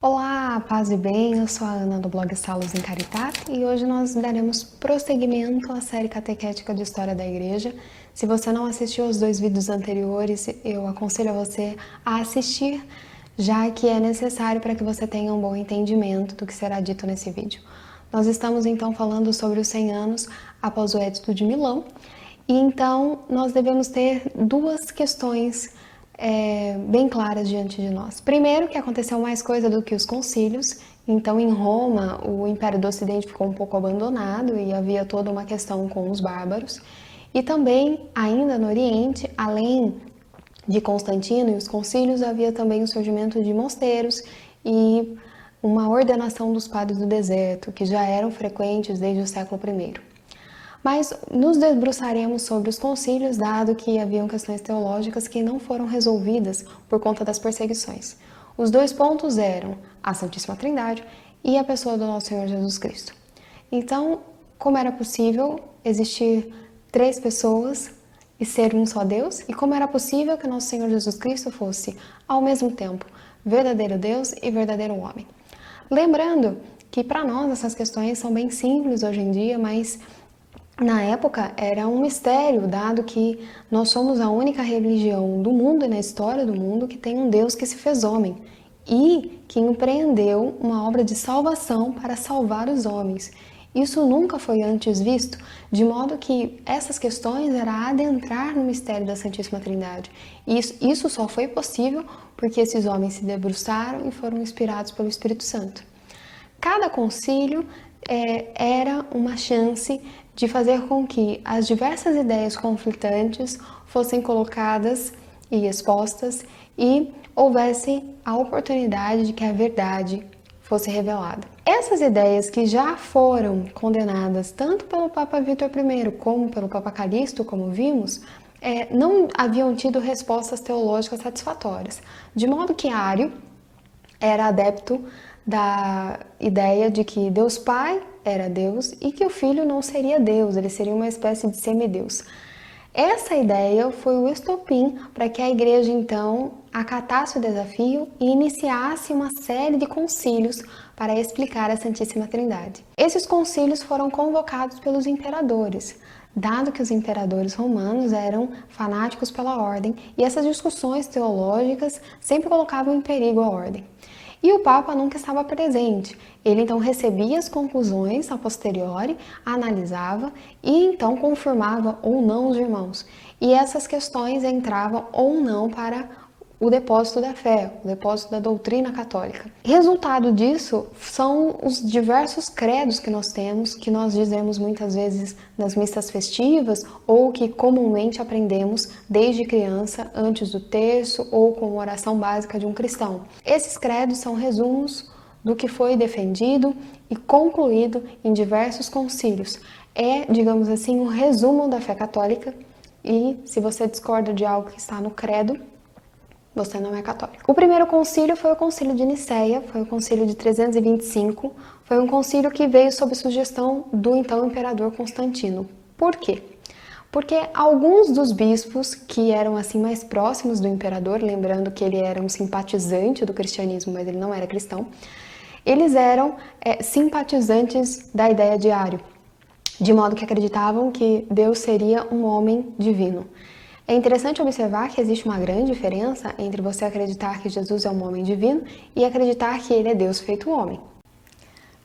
Olá, paz e bem, eu sou a Ana do blog Salos em Caritate e hoje nós daremos prosseguimento à série catequética de História da Igreja. Se você não assistiu aos 2 vídeos anteriores, eu aconselho a você a assistir, já que é necessário para que você tenha um bom entendimento do que será dito nesse vídeo. Nós estamos então falando sobre os 100 anos após o Edito de Milão, e então nós devemos ter duas questões bem claras diante de nós. Primeiro, que aconteceu mais coisa do que os concílios. Então, em Roma, o Império do Ocidente ficou um pouco abandonado e havia toda uma questão com os bárbaros. E também, ainda no Oriente, além de Constantino e os concílios, havia também o surgimento de mosteiros e uma ordenação dos padres do deserto, que já eram frequentes desde o século I. Mas nos debruçaremos sobre os concílios, dado que haviam questões teológicas que não foram resolvidas por conta das perseguições. Os dois pontos eram a Santíssima Trindade e a pessoa do nosso Senhor Jesus Cristo. Então, como era possível existir 3 pessoas e ser um só Deus? E como era possível que nosso Senhor Jesus Cristo fosse, ao mesmo tempo, verdadeiro Deus e verdadeiro homem? Lembrando que para nós essas questões são bem simples hoje em dia, mas na época era um mistério, dado que nós somos a única religião do mundo e na história do mundo que tem um Deus que se fez homem e que empreendeu uma obra de salvação para salvar os homens. Isso nunca foi antes visto, de modo que essas questões era adentrar no mistério da Santíssima Trindade. E isso só foi possível porque esses homens se debruçaram e foram inspirados pelo Espírito Santo. Cada concílio era uma chance de fazer com que as diversas ideias conflitantes fossem colocadas e expostas e houvesse a oportunidade de que a verdade fosse revelada. Essas ideias que já foram condenadas tanto pelo Papa Vítor I como pelo Papa Calixto, como vimos, não haviam tido respostas teológicas satisfatórias, de modo que Ário era adepto da ideia de que Deus Pai era Deus e que o Filho não seria Deus, ele seria uma espécie de semideus. Essa ideia foi o estopim para que a Igreja então acatasse o desafio e iniciasse uma série de concílios para explicar a Santíssima Trindade. Esses concílios foram convocados pelos imperadores, dado que os imperadores romanos eram fanáticos pela ordem e essas discussões teológicas sempre colocavam em perigo a ordem. E o Papa nunca estava presente. Ele então recebia as conclusões a posteriori, analisava e então confirmava ou não os irmãos. E essas questões entravam ou não para o depósito da fé, o depósito da doutrina católica. Resultado disso são os diversos credos que nós temos, que nós dizemos muitas vezes nas missas festivas ou que comumente aprendemos desde criança, antes do terço ou como oração básica de um cristão. Esses credos são resumos do que foi defendido e concluído em diversos concílios. É, digamos assim, um resumo da fé católica e se você discorda de algo que está no credo, você não é católico. O primeiro concílio foi o concílio de Nicéia, foi o concílio de 325, foi um concílio que veio sob sugestão do então imperador Constantino. Por quê? Porque alguns dos bispos que eram assim mais próximos do imperador, lembrando que ele era um simpatizante do cristianismo, mas ele não era cristão, eles eram simpatizantes da ideia de Ário, de modo que acreditavam que Deus seria um homem divino. É interessante observar que existe uma grande diferença entre você acreditar que Jesus é um homem divino e acreditar que ele é Deus feito homem.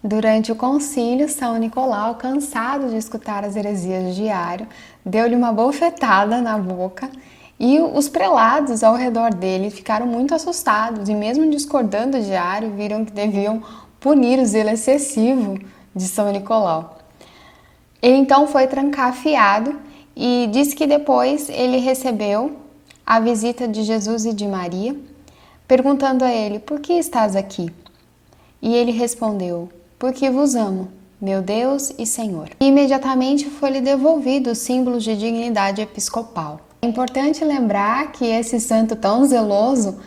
Durante o concílio, São Nicolau, cansado de escutar as heresias de Ário, deu-lhe uma bofetada na boca e os prelados ao redor dele ficaram muito assustados e mesmo discordando de Ário, viram que deviam punir o zelo excessivo de São Nicolau. Ele então foi trancafiado e disse que depois ele recebeu a visita de Jesus e de Maria, perguntando a ele, por que estás aqui? E ele respondeu, porque vos amo, meu Deus e Senhor. E imediatamente foi-lhe devolvido o símbolo de dignidade episcopal. É importante lembrar que esse santo tão zeloso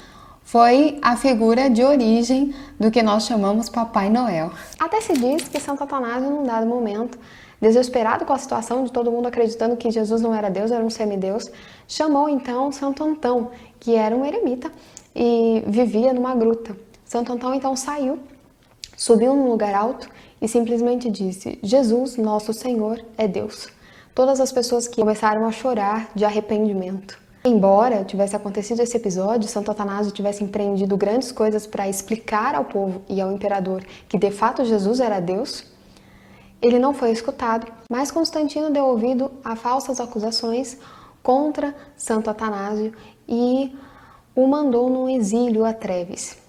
foi a figura de origem do que nós chamamos Papai Noel. Até se diz que Santo Atanásio, num dado momento, desesperado com a situação de todo mundo acreditando que Jesus não era Deus, era um semideus, chamou então Santo Antão, que era um eremita e vivia numa gruta. Santo Antão então saiu, subiu num lugar alto e simplesmente disse: Jesus, nosso Senhor, é Deus. Todas as pessoas que começaram a chorar de arrependimento. Embora tivesse acontecido esse episódio, Santo Atanásio tivesse empreendido grandes coisas para explicar ao povo e ao imperador que de fato Jesus era Deus, ele não foi escutado, mas Constantino deu ouvido a falsas acusações contra Santo Atanásio e o mandou num exílio a Treves.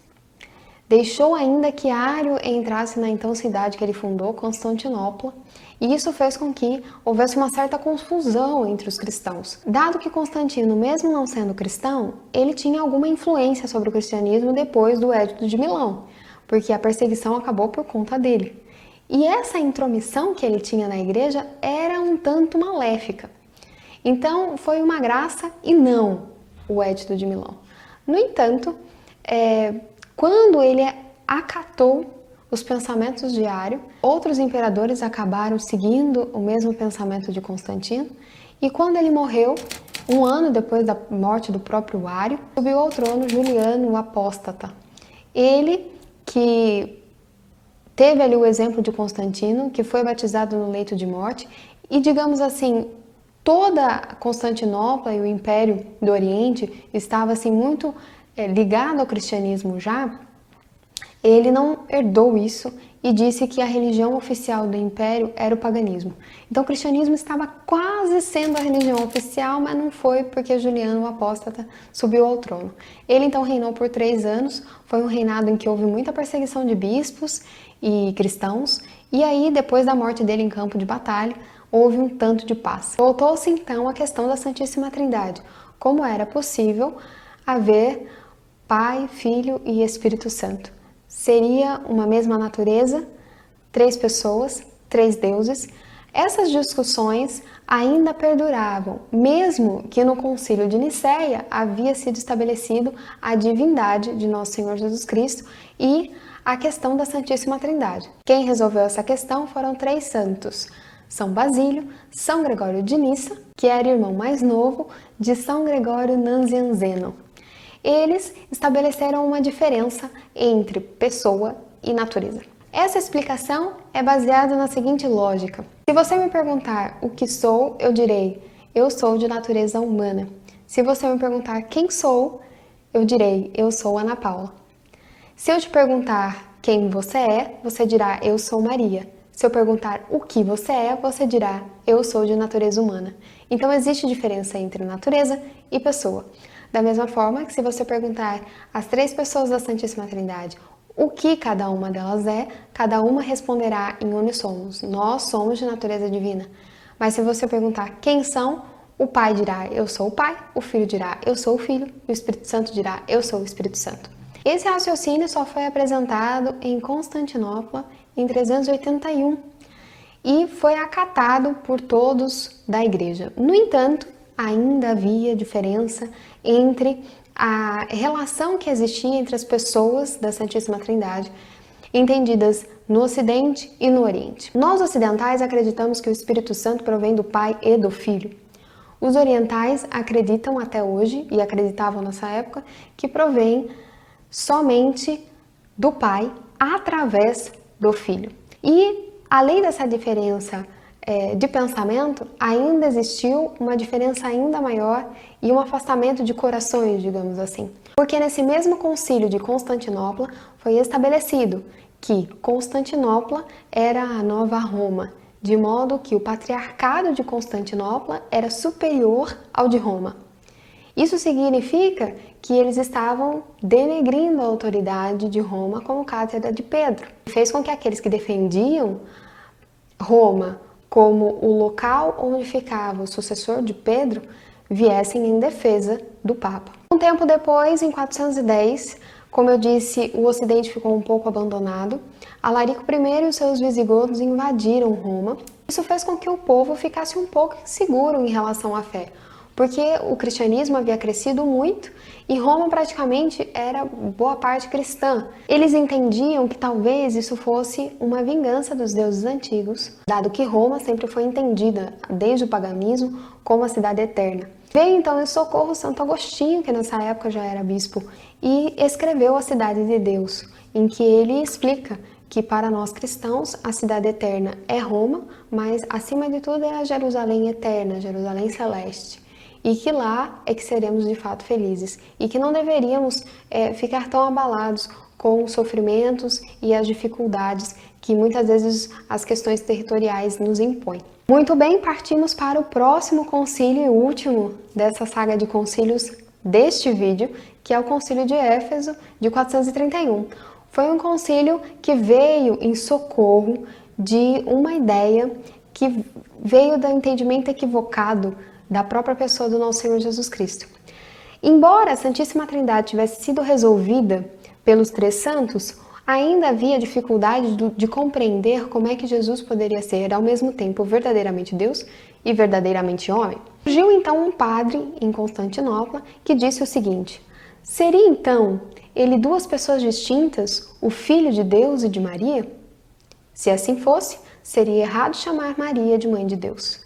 Deixou ainda que Ário entrasse na então cidade que ele fundou, Constantinopla, e isso fez com que houvesse uma certa confusão entre os cristãos. Dado que Constantino, mesmo não sendo cristão, ele tinha alguma influência sobre o cristianismo depois do Edito de Milão, porque a perseguição acabou por conta dele. E essa intromissão que ele tinha na igreja era um tanto maléfica. Então, foi uma graça e não o Edito de Milão. No entanto, quando ele acatou os pensamentos de Ário, outros imperadores acabaram seguindo o mesmo pensamento de Constantino, e quando ele morreu, um ano depois da morte do próprio Ário, subiu ao trono Juliano, o apóstata. Ele que teve ali o exemplo de Constantino, que foi batizado no leito de morte, e digamos assim, toda Constantinopla e o Império do Oriente estava assim muito ligado ao cristianismo já. Ele não herdou isso e disse que a religião oficial do Império era o paganismo. Então o cristianismo estava quase sendo a religião oficial, mas não foi porque Juliano, o apóstata, subiu ao trono. Ele então reinou por 3 anos, foi um reinado em que houve muita perseguição de bispos e cristãos, e aí depois da morte dele em campo de batalha, houve um tanto de paz. Voltou-se então à questão da Santíssima Trindade, como era possível haver Pai, Filho e Espírito Santo. Seria uma mesma natureza, 3 pessoas, 3 deuses. Essas discussões ainda perduravam, mesmo que no Concílio de Nicéia havia sido estabelecido a divindade de Nosso Senhor Jesus Cristo e a questão da Santíssima Trindade. Quem resolveu essa questão foram 3 santos: São Basílio, São Gregório de Nissa, que era irmão mais novo de São Gregório Nazianzeno. Eles estabeleceram uma diferença entre pessoa e natureza. Essa explicação é baseada na seguinte lógica. Se você me perguntar o que sou, eu direi: eu sou de natureza humana. Se você me perguntar quem sou, eu direi: eu sou Ana Paula. Se eu te perguntar quem você é, você dirá: eu sou Maria. Se eu perguntar o que você dirá: eu sou de natureza humana. Então existe diferença entre natureza e pessoa. Da mesma forma que se você perguntar às 3 pessoas da Santíssima Trindade o que cada uma delas é, cada uma responderá em unissomos: nós somos de natureza divina. Mas se você perguntar quem são, o Pai dirá: eu sou o Pai, o Filho dirá: eu sou o Filho, e o Espírito Santo dirá: eu sou o Espírito Santo. Esse raciocínio só foi apresentado em Constantinopla em 381 e foi acatado por todos da igreja. No entanto, ainda havia diferença entre a relação que existia entre as pessoas da Santíssima Trindade, entendidas no Ocidente e no Oriente. Nós ocidentais acreditamos que o Espírito Santo provém do Pai e do Filho. Os orientais acreditam até hoje, e acreditavam nessa época, que provém somente do Pai através do Filho. E além dessa diferença de pensamento, ainda existiu uma diferença ainda maior e um afastamento de corações, digamos assim. Porque nesse mesmo concílio de Constantinopla foi estabelecido que Constantinopla era a nova Roma, de modo que o patriarcado de Constantinopla era superior ao de Roma. Isso significa que eles estavam denegrindo a autoridade de Roma como cátedra de Pedro. Fez com que aqueles que defendiam Roma como o local onde ficava o sucessor de Pedro viessem em defesa do Papa. Um tempo depois, em 410, como eu disse, o Ocidente ficou um pouco abandonado. Alarico I e os seus visigodos invadiram Roma. Isso fez com que o povo ficasse um pouco inseguro em relação à fé, porque o cristianismo havia crescido muito e Roma praticamente era boa parte cristã. Eles entendiam que talvez isso fosse uma vingança dos deuses antigos, dado que Roma sempre foi entendida, desde o paganismo, como a cidade eterna. Veio então em socorro Santo Agostinho, que nessa época já era bispo e escreveu A Cidade de Deus, em que ele explica que para nós cristãos a cidade eterna é Roma, mas acima de tudo é a Jerusalém eterna, Jerusalém celeste. E que lá é que seremos de fato felizes. E que não deveríamos ficar tão abalados com os sofrimentos e as dificuldades que muitas vezes as questões territoriais nos impõem. Muito bem, partimos para o próximo concílio e último dessa saga de concílios deste vídeo, que é o Concílio de Éfeso de 431. Foi um concílio que veio em socorro de uma ideia que veio do entendimento equivocado da própria pessoa do nosso Senhor Jesus Cristo. Embora a Santíssima Trindade tivesse sido resolvida pelos três santos, ainda havia dificuldade de compreender como é que Jesus poderia ser ao mesmo tempo verdadeiramente Deus e verdadeiramente homem. Surgiu então um padre em Constantinopla que disse o seguinte: seria então ele duas pessoas distintas, o Filho de Deus e de Maria? Se assim fosse, seria errado chamar Maria de Mãe de Deus.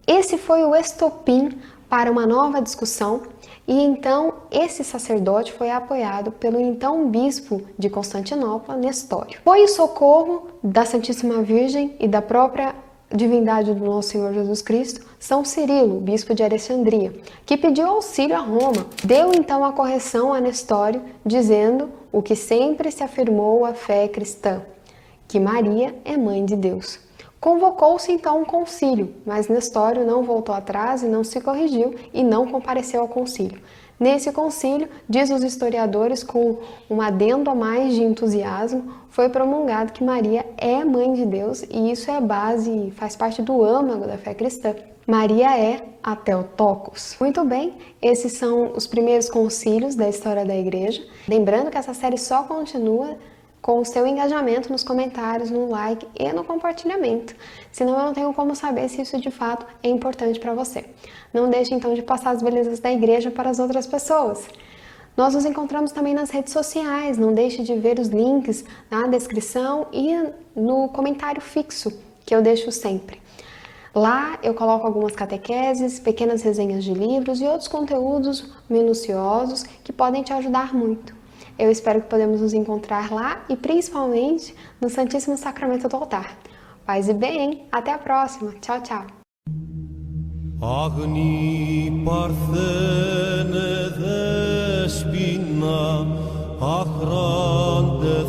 Esse foi o estopim para uma nova discussão, e então esse sacerdote foi apoiado pelo então bispo de Constantinopla, Nestório. Foi o socorro da Santíssima Virgem e da própria divindade do nosso Senhor Jesus Cristo, São Cirilo, bispo de Alexandria, que pediu auxílio a Roma. Deu então a correção a Nestório, dizendo o que sempre se afirmou a fé cristã, que Maria é mãe de Deus. Convocou-se então um concílio, mas Nestório não voltou atrás e não se corrigiu e não compareceu ao concílio. Nesse concílio, diz os historiadores, com um adendo a mais de entusiasmo, foi promulgado que Maria é mãe de Deus e isso é base e faz parte do âmago da fé cristã. Maria é a Theotokos. Muito bem, esses são os primeiros concílios da história da Igreja. Lembrando que essa série só continua com o seu engajamento nos comentários, no like e no compartilhamento. Senão eu não tenho como saber se isso de fato é importante para você. Não deixe então de passar as belezas da igreja para as outras pessoas. Nós nos encontramos também nas redes sociais, não deixe de ver os links na descrição e no comentário fixo, que eu deixo sempre. Lá eu coloco algumas catequeses, pequenas resenhas de livros e outros conteúdos minuciosos que podem te ajudar muito. Eu espero que podemos nos encontrar lá e principalmente no Santíssimo Sacramento do Altar. Paz e bem, até a próxima. Tchau, tchau. Agni parthene despina, achrante